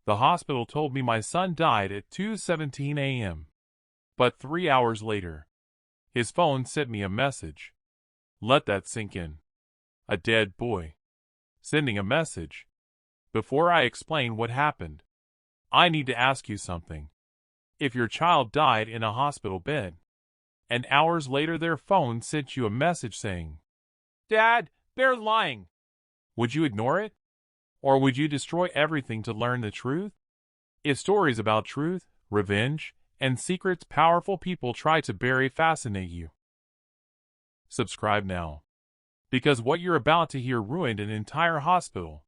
The hospital told me my son died at 2:17 a.m. But 3 hours later, his phone sent me a message. Let that sink in. A dead boy sending a message. Before I explain what happened, I need to ask you something. If your child died in a hospital bed, and hours later their phone sent you a message saying, "Dad, they're lying," would you ignore it? Or would you destroy everything to learn the truth? If stories about truth, revenge, and secrets powerful people try to bury fascinate you, subscribe now. Because what you're about to hear ruined an entire hospital.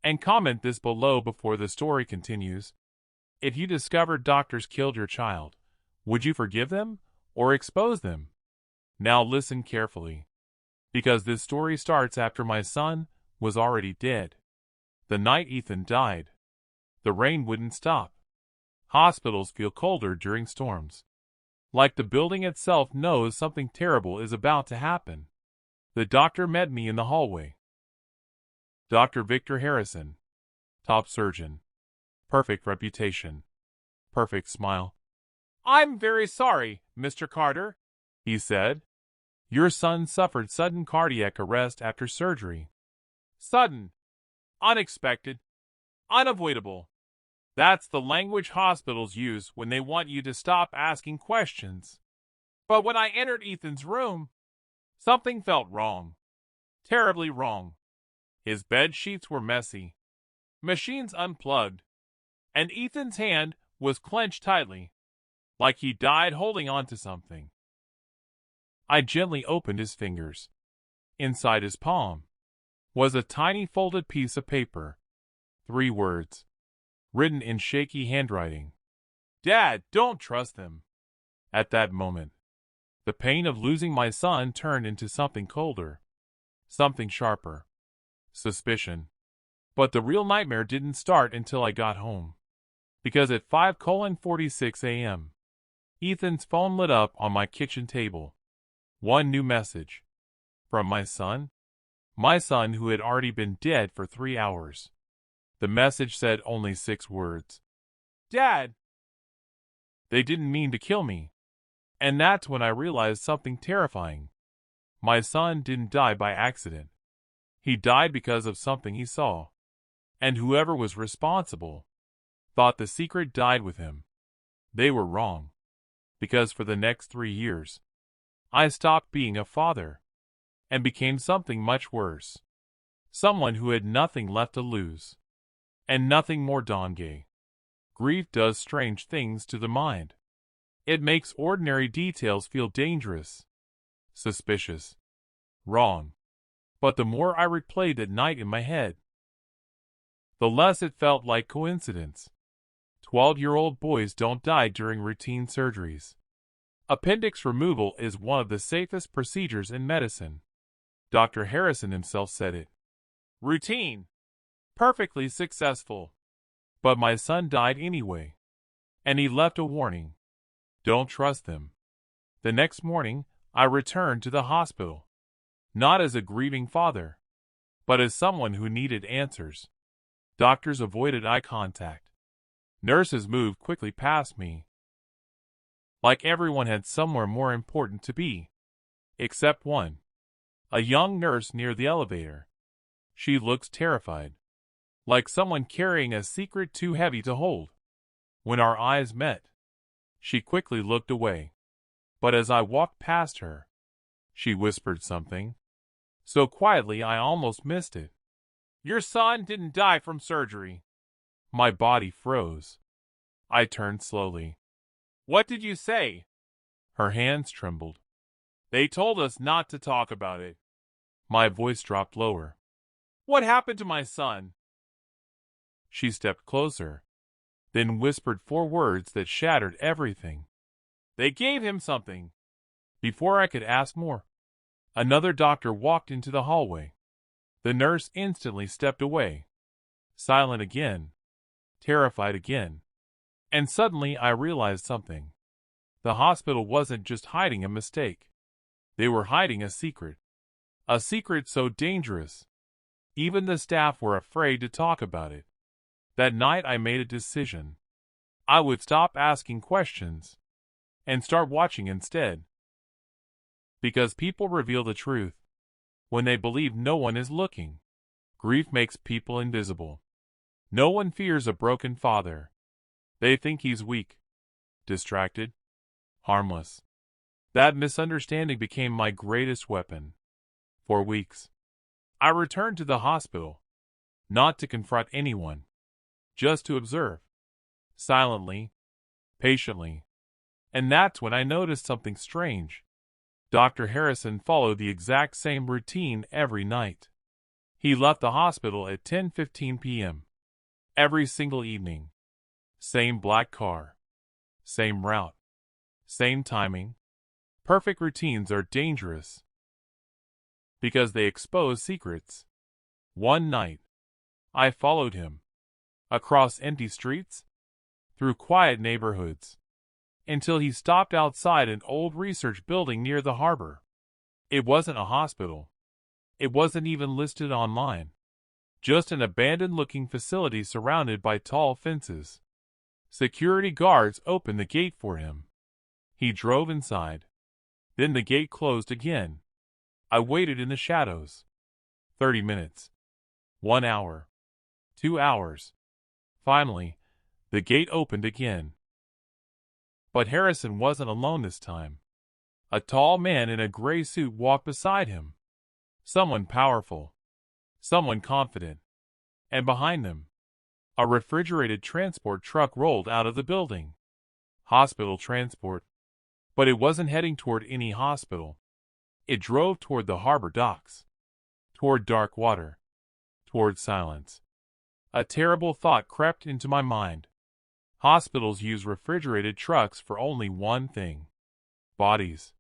And comment this below before the story continues. If you discovered doctors killed your child, would you forgive them or expose them? Now listen carefully. Because this story starts after my son was already dead. The night Ethan died, the rain wouldn't stop. Hospitals feel colder during storms. Like the building itself knows something terrible is about to happen. The doctor met me in the hallway. Dr. Victor Harrison. Top surgeon. Perfect reputation. Perfect smile. "I'm very sorry, Mr. Carter," he said. "Your son suffered sudden cardiac arrest after surgery." Sudden. Unexpected. Unavoidable. That's the language hospitals use when they want you to stop asking questions. But when I entered Ethan's room, something felt wrong. Terribly wrong. His bed sheets were messy. Machines unplugged. And Ethan's hand was clenched tightly, like he died holding on to something. I gently opened his fingers. Inside his palm was a tiny folded piece of paper. 3 words, written in shaky handwriting. "Dad, don't trust them." At that moment, the pain of losing my son turned into something colder, something sharper. Suspicion. But the real nightmare didn't start until I got home. Because at 5:46 a.m., Ethan's phone lit up on my kitchen table. One new message. From my son? My son who had already been dead for 3 hours. The message said only 6 words. "Dad." They didn't mean to kill me. And that's when I realized something terrifying. My son didn't die by accident. He died because of something he saw. And whoever was responsible thought the secret died with him. They were wrong. Because for the next 3 years, I stopped being a father and became something much worse. Someone who had nothing left to lose. And nothing more gay. Grief does strange things to the mind. It makes ordinary details feel dangerous, suspicious, wrong. But the more I replayed that night in my head, the less it felt like coincidence. 12-year-old boys don't die during routine surgeries. Appendix removal is one of the safest procedures in medicine. Dr. Harrison himself said it. Routine. Perfectly successful. But my son died anyway. And he left a warning. Don't trust them. The next morning, I returned to the hospital. Not as a grieving father, but as someone who needed answers. Doctors avoided eye contact. Nurses moved quickly past me. Like everyone had somewhere more important to be. Except one. A young nurse near the elevator. She looks terrified. Like someone carrying a secret too heavy to hold. When our eyes met, she quickly looked away. But as I walked past her, she whispered something. So quietly I almost missed it. "Your son didn't die from surgery." My body froze. I turned slowly. "What did you say?" Her hands trembled. "They told us not to talk about it." My voice dropped lower. "What happened to my son?" She stepped closer, then whispered 4 words that shattered everything. "They gave him something." Before I could ask more, another doctor walked into the hallway. The nurse instantly stepped away. Silent again. Terrified again. And suddenly I realized something. The hospital wasn't just hiding a mistake. They were hiding a secret. A secret so dangerous. Even the staff were afraid to talk about it. That night I made a decision. I would stop asking questions and start watching instead. Because people reveal the truth when they believe no one is looking. Grief makes people invisible. No one fears a broken father. They think he's weak, distracted, harmless. That misunderstanding became my greatest weapon. For weeks, I returned to the hospital, not to confront anyone, just to observe, silently, patiently. And that's when I noticed something strange. Dr. Harrison followed the exact same routine every night. He left the hospital at 10:15 p.m. every single evening. Same black car, same route, same timing. Perfect routines are dangerous because they expose secrets. One night, I followed him across empty streets, through quiet neighborhoods, until he stopped outside an old research building near the harbor. It wasn't a hospital. It wasn't even listed online. Just an abandoned-looking facility surrounded by tall fences. Security guards opened the gate for him. He drove inside. Then the gate closed again. I waited in the shadows. 30 minutes. 1 hour. 2 hours. Finally, the gate opened again. But Harrison wasn't alone this time. A tall man in a gray suit walked beside him. Someone powerful. Someone confident. And behind them, a refrigerated transport truck rolled out of the building. Hospital transport. But it wasn't heading toward any hospital. It drove toward the harbor docks. Toward dark water. Toward silence. A terrible thought crept into my mind. Hospitals use refrigerated trucks for only one thing: bodies.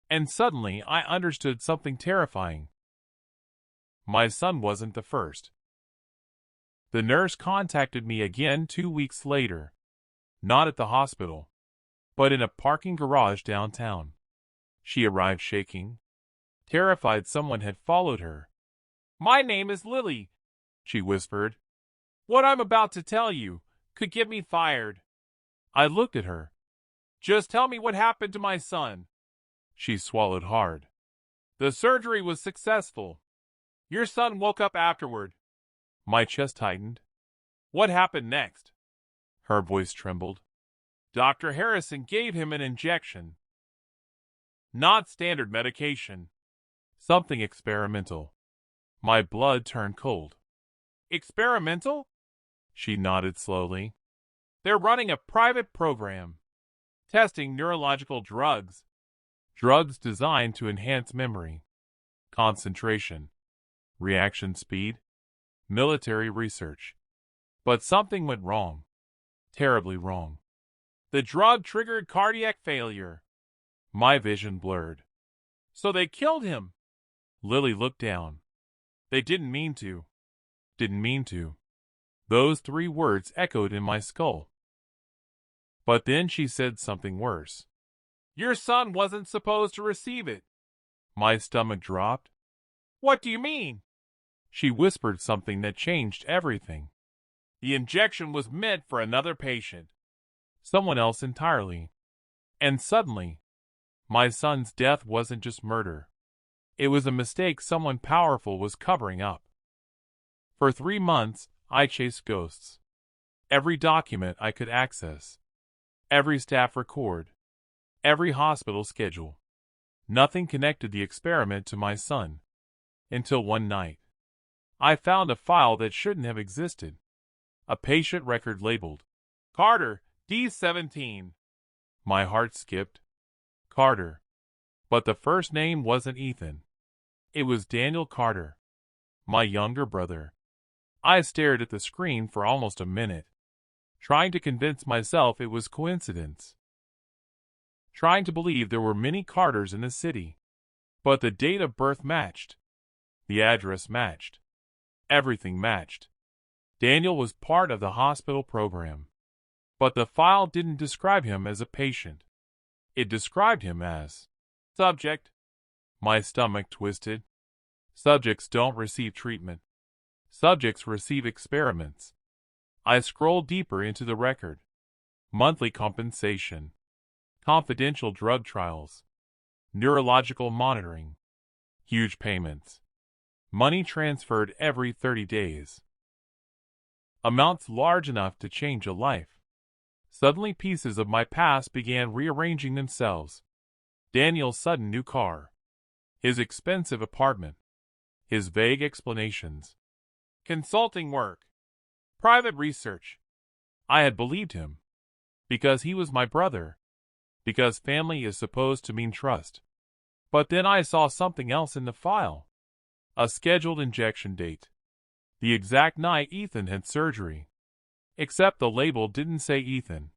And suddenly I understood something terrifying. My son wasn't the first. The nurse contacted me again 2 weeks later. Not at the hospital, but in a parking garage downtown. She arrived shaking, terrified someone had followed her. "My name is Lily," she whispered. "What I'm about to tell you could get me fired." I looked at her. "Just tell me what happened to my son." She swallowed hard. "The surgery was successful. Your son woke up afterward." My chest tightened. "What happened next?" Her voice trembled. "Dr. Harrison gave him an injection. Not standard medication. Something experimental." My blood turned cold. "Experimental?" She nodded slowly. "They're running a private program, testing neurological drugs. Drugs designed to enhance memory, concentration, reaction speed, military research. But something went wrong. Terribly wrong. The drug triggered cardiac failure." My vision blurred. "So they killed him?" Lily looked down. "They didn't mean to. Didn't mean to." Those 3 words echoed in my skull. But then she said something worse. "Your son wasn't supposed to receive it." My stomach dropped. "What do you mean?" She whispered something that changed everything. "The injection was meant for another patient. Someone else entirely." And suddenly, my son's death wasn't just murder. It was a mistake someone powerful was covering up. For 3 months, I chased ghosts. Every document I could access. Every staff record. Every hospital schedule. Nothing connected the experiment to my son. Until one night, I found a file that shouldn't have existed. A patient record labeled Carter, D17. My heart skipped. Carter. But the first name wasn't Ethan. It was Daniel Carter, my younger brother. I stared at the screen for almost a minute, trying to convince myself it was coincidence. Trying to believe there were many Carters in the city. But the date of birth matched. The address matched. Everything matched. Daniel was part of the hospital program. But the file didn't describe him as a patient. It described him as subject. My stomach twisted. Subjects don't receive treatment. Subjects receive experiments. I scrolled deeper into the record. Monthly compensation, confidential drug trials, neurological monitoring, huge payments, money transferred every 30 days. Amounts large enough to change a life. Suddenly pieces of my past began rearranging themselves. Daniel's sudden new car, his expensive apartment, his vague explanations, consulting work, private research. I had believed him, because he was my brother, because family is supposed to mean trust. But then I saw something else in the file. A scheduled injection date. The exact night Ethan had surgery. Except the label didn't say Ethan.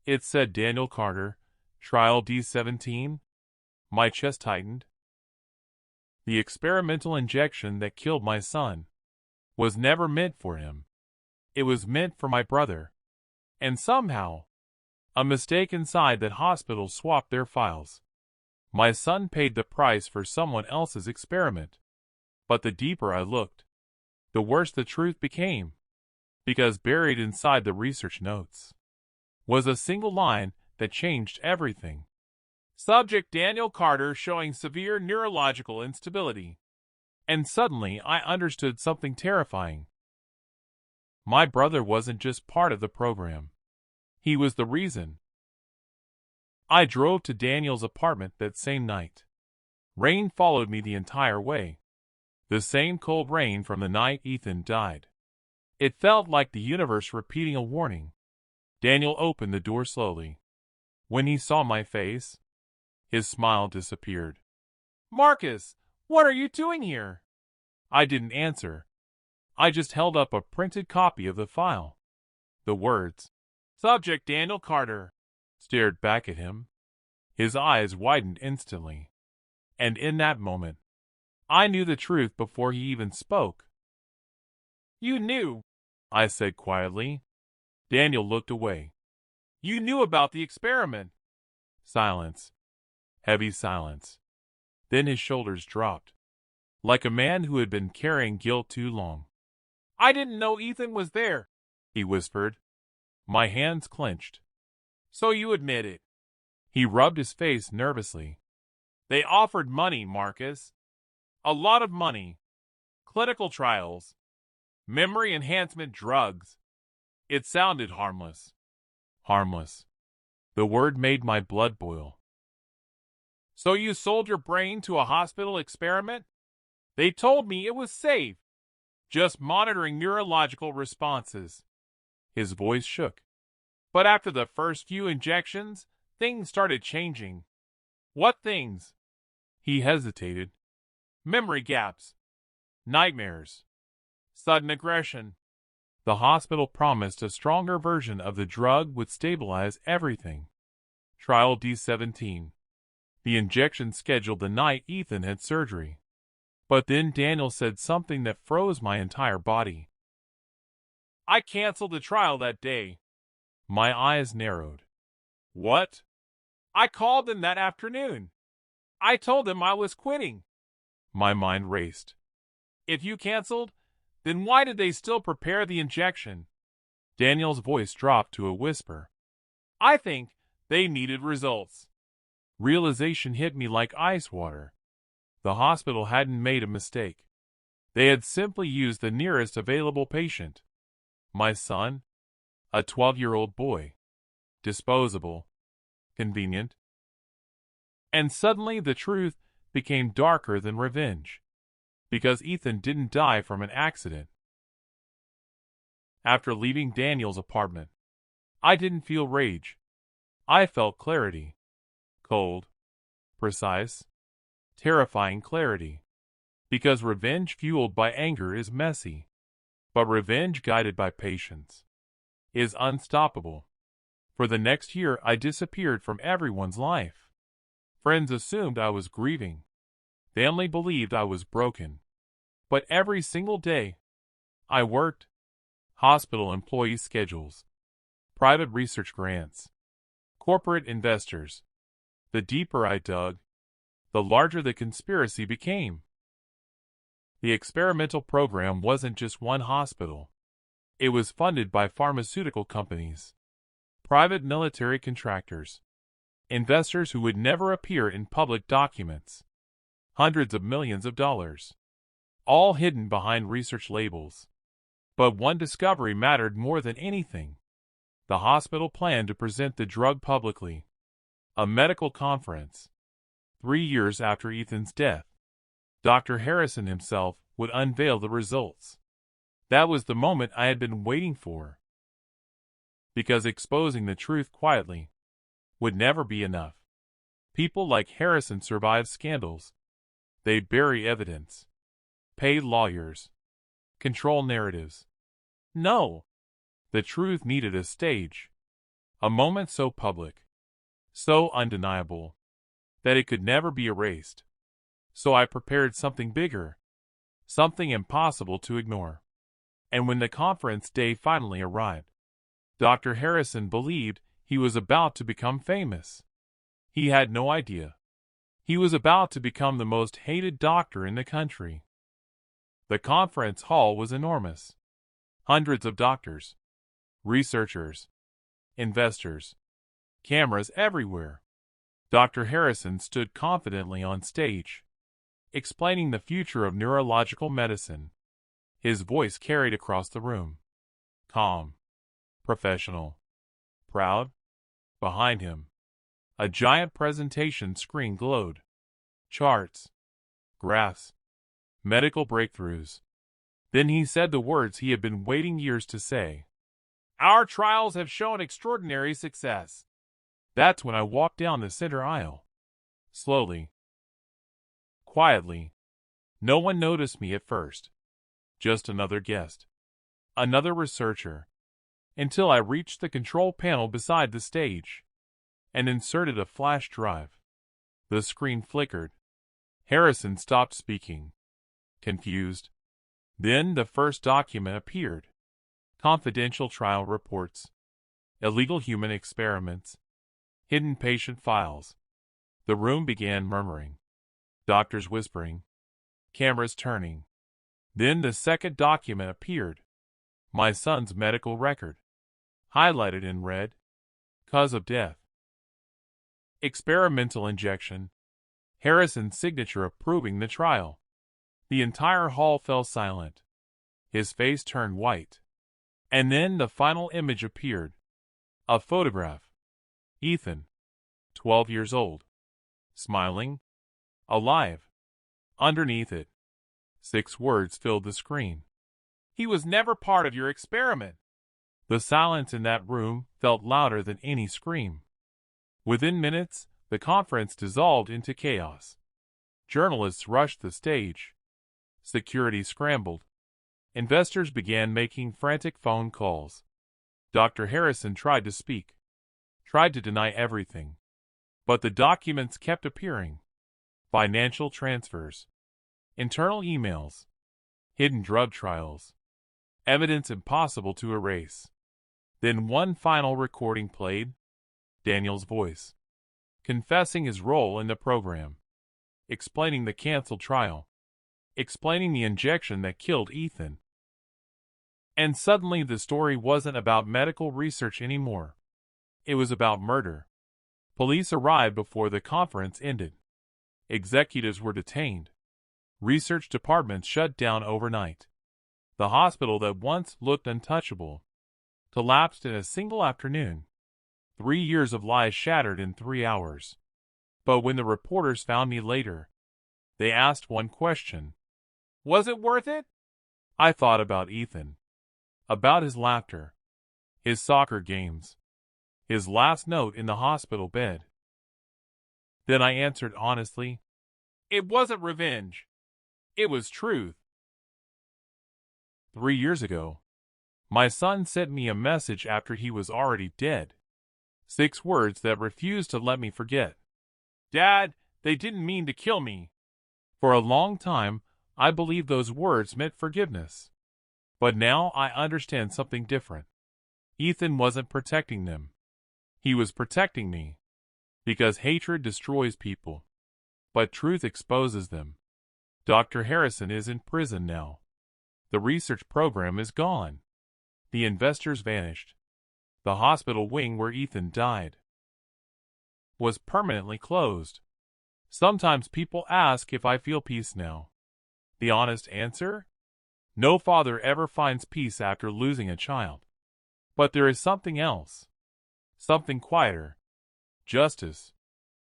It said Daniel Carter, Trial D17. My chest tightened. The experimental injection that killed my son was never meant for him. It was meant for my brother. And somehow, a mistake inside that hospital swapped their files. My son paid the price for someone else's experiment. But the deeper I looked, the worse the truth became. Because buried inside the research notes was a single line that changed everything. Subject Daniel Carter showing severe neurological instability. And suddenly I understood something terrifying. My brother wasn't just part of the program. He was the reason. I drove to Daniel's apartment that same night. Rain followed me the entire way. The same cold rain from the night Ethan died. It felt like the universe repeating a warning. Daniel opened the door slowly. When he saw my face, his smile disappeared. "Marcus, what are you doing here?" I didn't answer. I just held up a printed copy of the file. The words, "Subject Daniel Carter," stared back at him. His eyes widened instantly. And in that moment, I knew the truth before he even spoke. "You knew," I said quietly. Daniel looked away. "You knew about the experiment." Silence. Heavy silence. Then his shoulders dropped, like a man who had been carrying guilt too long. "I didn't know Ethan was there," he whispered. My hands clenched. "So you admit it." He rubbed his face nervously. "They offered money, Marcus. A lot of money. Clinical trials. Memory enhancement drugs." It sounded harmless. Harmless. The word made my blood boil. "So you sold your brain to a hospital experiment?" "They told me it was safe. Just monitoring neurological responses." His voice shook. "But after the first few injections, things started changing." "What things?" He hesitated. "Memory gaps. Nightmares. Sudden aggression." The hospital promised a stronger version of the drug would stabilize everything. Trial D17. The injection scheduled the night Ethan had surgery. But then Daniel said something that froze my entire body. "I canceled the trial that day." My eyes narrowed. "What?" "I called them that afternoon. I told them I was quitting." My mind raced. "If you canceled, then why did they still prepare the injection?" Daniel's voice dropped to a whisper. "I think they needed results." Realization hit me like ice water. The hospital hadn't made a mistake. They had simply used the nearest available patient. My son, a 12-year-old boy. Disposable. Convenient. And suddenly the truth became darker than revenge. Because Ethan didn't die from an accident. After leaving Daniel's apartment, I didn't feel rage. I felt clarity. Cold. Precise. Terrifying clarity. Because revenge fueled by anger is messy. But revenge guided by patience is unstoppable. For the next year I disappeared from everyone's life. Friends assumed I was grieving. Family believed I was broken. But every single day, I worked. Hospital employee schedules. Private research grants. Corporate investors. The deeper I dug, the larger the conspiracy became. The experimental program wasn't just one hospital. It was funded by pharmaceutical companies, private military contractors, investors who would never appear in public documents. Hundreds of millions of dollars, all hidden behind research labels. But one discovery mattered more than anything. The hospital planned to present the drug publicly. A medical conference. 3 years after Ethan's death, Dr. Harrison himself would unveil the results. That was the moment I had been waiting for. Because exposing the truth quietly would never be enough. People like Harrison survive scandals. They bury evidence, pay lawyers, control narratives. No! The truth needed a stage. A moment so public, so undeniable, that it could never be erased. So I prepared something bigger, something impossible to ignore. And when the conference day finally arrived, Dr. Harrison believed he was about to become famous. He had no idea. He was about to become the most hated doctor in the country. The conference hall was enormous. Hundreds of doctors, researchers, investors, cameras everywhere. Dr. Harrison stood confidently on stage, explaining the future of neurological medicine. His voice carried across the room. Calm, professional, proud. Behind him, a giant presentation screen glowed. Charts, graphs, medical breakthroughs. Then he said the words he had been waiting years to say. Our trials have shown extraordinary success. That's when I walked down the center aisle. Slowly. Quietly. No one noticed me at first. Just another guest. Another researcher. Until I reached the control panel beside the stage and inserted a flash drive. The screen flickered. Harrison stopped speaking, confused. Then the first document appeared. Confidential trial reports, illegal human experiments, hidden patient files. The room began murmuring, doctors whispering, cameras turning. Then the second document appeared. My son's medical record, highlighted in red, cause of death. Experimental injection. Harrison's signature approving the trial. The entire hall fell silent. His face turned white. And then the final image appeared. A photograph. Ethan, 12 years old, smiling, alive. Underneath it, 6 words filled the screen. He was never part of your experiment. The silence in that room felt louder than any scream. Within minutes, the conference dissolved into chaos. Journalists rushed the stage. Security scrambled. Investors began making frantic phone calls. Dr. Harrison tried to speak, tried to deny everything. But the documents kept appearing. Financial transfers, internal emails, hidden drug trials, evidence impossible to erase. Then one final recording played, Daniel's voice, confessing his role in the program, explaining the canceled trial, explaining the injection that killed Ethan. And suddenly the story wasn't about medical research anymore. It was about murder. Police arrived before the conference ended. Executives were detained. Research departments shut down overnight. The hospital that once looked untouchable collapsed in a single afternoon. 3 years of lies shattered in 3 hours. But when the reporters found me later, they asked one question. Was it worth it? I thought about Ethan. About his laughter. His soccer games. His last note in the hospital bed. Then I answered honestly, it wasn't revenge. It was truth. 3 years ago, my son sent me a message after he was already dead. 6 words that refused to let me forget. Dad, they didn't mean to kill me. For a long time, I believed those words meant forgiveness. But now I understand something different. Ethan wasn't protecting them. He was protecting me. Because hatred destroys people. But truth exposes them. Dr. Harrison is in prison now. The research program is gone. The investors vanished. The hospital wing where Ethan died was permanently closed. Sometimes people ask if I feel peace now. The honest answer? No father ever finds peace after losing a child. But there is something else. Something quieter. Justice.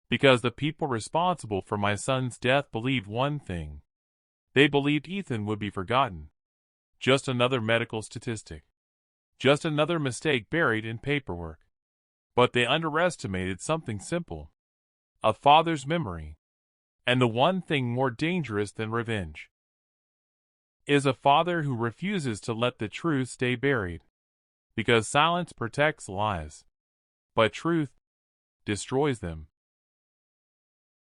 Because the people responsible for my son's death believed one thing. They believed Ethan would be forgotten. Just another medical statistic. Just another mistake buried in paperwork. But they underestimated something simple. A father's memory. And the one thing more dangerous than revenge is a father who refuses to let the truth stay buried. Because silence protects lies. But truth destroys them.